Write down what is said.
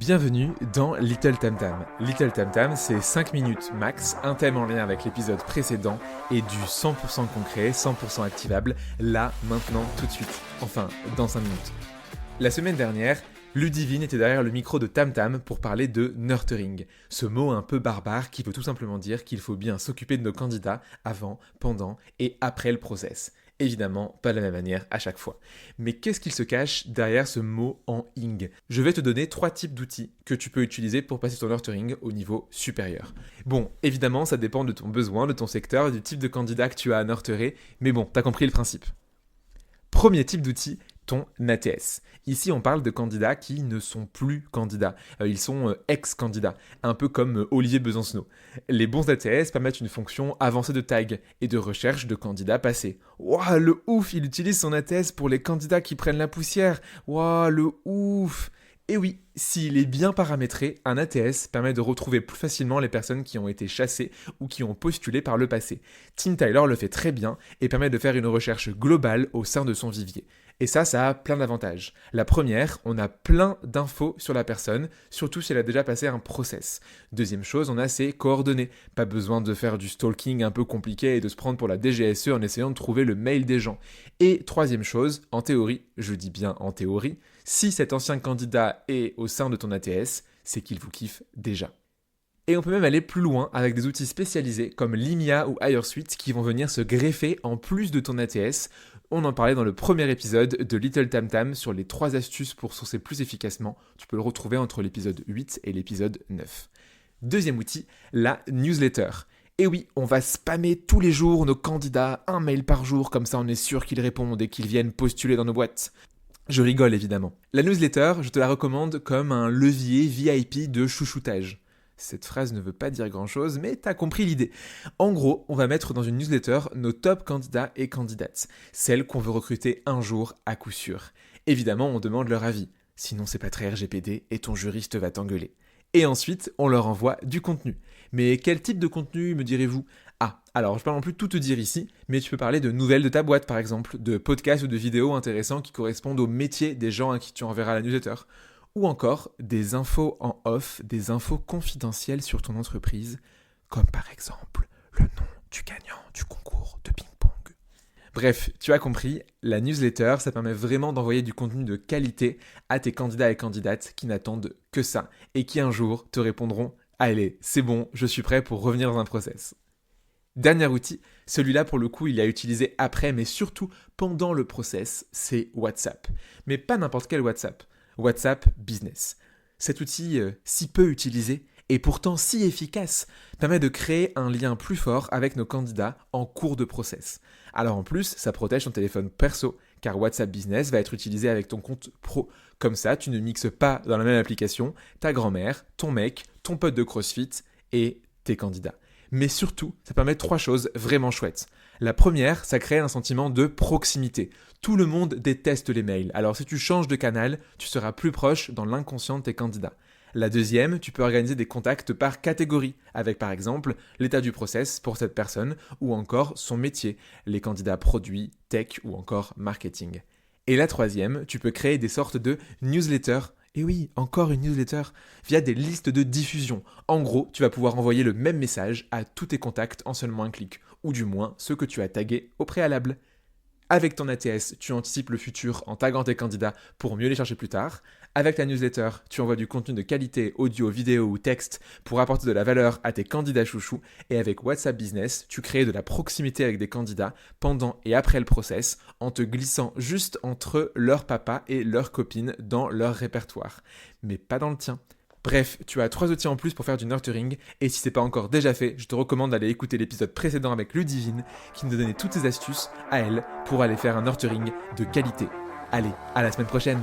Bienvenue dans Little Tam Tam. Little Tam Tam, c'est 5 minutes max, un thème en lien avec l'épisode précédent et du 100% concret, 100% activable, là, maintenant, tout de suite. Enfin, dans 5 minutes. La semaine dernière, Ludivine était derrière le micro de Tam Tam pour parler de nurturing, ce mot un peu barbare qui veut tout simplement dire qu'il faut bien s'occuper de nos candidats avant, pendant et après le process. Évidemment, pas de la même manière à chaque fois. Mais qu'est-ce qu'il se cache derrière ce mot en ing? Je vais te donner 3 types d'outils que tu peux utiliser pour passer ton nurturing au niveau supérieur. Bon, évidemment, ça dépend de ton besoin, de ton secteur, du type de candidat que tu as à nurturer, mais bon, t'as compris le principe. Premier type d'outil, ton ATS. Ici, on parle de candidats qui ne sont plus candidats. Ils sont ex-candidats, un peu comme Olivier Besancenot. Les bons ATS permettent une fonction avancée de tag et de recherche de candidats passés. Waouh, le ouf, il utilise son ATS pour les candidats qui prennent la poussière. Waouh, le ouf. Et oui, s'il est bien paramétré, un ATS permet de retrouver plus facilement les personnes qui ont été chassées ou qui ont postulé par le passé. Tim Tyler le fait très bien et permet de faire une recherche globale au sein de son vivier. Et ça a plein d'avantages. La première, on a plein d'infos sur la personne, surtout si elle a déjà passé un process. Deuxième chose, on a ses coordonnées. Pas besoin de faire du stalking un peu compliqué et de se prendre pour la DGSE en essayant de trouver le mail des gens. Et troisième chose, en théorie, je dis bien en théorie, si cet ancien candidat est au sein de ton ATS, c'est qu'il vous kiffe déjà. Et on peut même aller plus loin avec des outils spécialisés comme Limya ou HireSuite qui vont venir se greffer en plus de ton ATS. On en parlait dans le premier épisode de Little Tam Tam sur les 3 astuces pour sourcer plus efficacement. Tu peux le retrouver entre l'épisode 8 et l'épisode 9. Deuxième outil, la newsletter. Et oui, on va spammer tous les jours nos candidats, un mail par jour, comme ça on est sûr qu'ils répondent et qu'ils viennent postuler dans nos boîtes. Je rigole évidemment. La newsletter, je te la recommande comme un levier VIP de chouchoutage. Cette phrase ne veut pas dire grand-chose, mais t'as compris l'idée. En gros, on va mettre dans une newsletter nos top candidats et candidates, celles qu'on veut recruter un jour à coup sûr. Évidemment, on demande leur avis, sinon c'est pas très RGPD et ton juriste va t'engueuler. Et ensuite, on leur envoie du contenu. Mais quel type de contenu, me direz-vous? Ah, alors je peux non plus tout te dire ici, mais tu peux parler de nouvelles de ta boîte par exemple, de podcasts ou de vidéos intéressants qui correspondent au métier des gens à qui tu enverras la newsletter. Ou encore des infos en off, des infos confidentielles sur ton entreprise, comme par exemple le nom du gagnant du concours de ping-pong. Bref, tu as compris, la newsletter, ça permet vraiment d'envoyer du contenu de qualité à tes candidats et candidates qui n'attendent que ça et qui un jour te répondront « Allez, c'est bon, je suis prêt pour revenir dans un process ». Dernier outil, celui-là pour le coup il est à utiliser après mais surtout pendant le process, c'est WhatsApp. Mais pas n'importe quel WhatsApp. WhatsApp Business. Cet outil si peu utilisé et pourtant si efficace permet de créer un lien plus fort avec nos candidats en cours de process. Alors en plus, ça protège ton téléphone perso car WhatsApp Business va être utilisé avec ton compte pro. Comme ça, tu ne mixes pas dans la même application ta grand-mère, ton mec, ton pote de CrossFit et tes candidats. Mais surtout, ça permet 3 choses vraiment chouettes. La première, ça crée un sentiment de proximité. Tout le monde déteste les mails, alors si tu changes de canal, tu seras plus proche dans l'inconscient de tes candidats. La deuxième, tu peux organiser des contacts par catégorie, avec par exemple l'état du process pour cette personne, ou encore son métier, les candidats produits, tech ou encore marketing. Et la troisième, tu peux créer des sortes de newsletters. Et oui, encore une newsletter, via des listes de diffusion. En gros, tu vas pouvoir envoyer le même message à tous tes contacts en seulement un clic, ou du moins ceux que tu as tagués au préalable. Avec ton ATS, tu anticipes le futur en taguant tes candidats pour mieux les chercher plus tard. Avec ta newsletter, tu envoies du contenu de qualité, audio, vidéo ou texte pour apporter de la valeur à tes candidats chouchous. Et avec WhatsApp Business, tu crées de la proximité avec des candidats pendant et après le process en te glissant juste entre leur papa et leur copine dans leur répertoire. Mais pas dans le tien. Bref, tu as 3 outils en plus pour faire du nurturing et si c'est pas encore déjà fait, je te recommande d'aller écouter l'épisode précédent avec Ludivine qui nous donnait toutes ses astuces à elle pour aller faire un nurturing de qualité. Allez, à la semaine prochaine!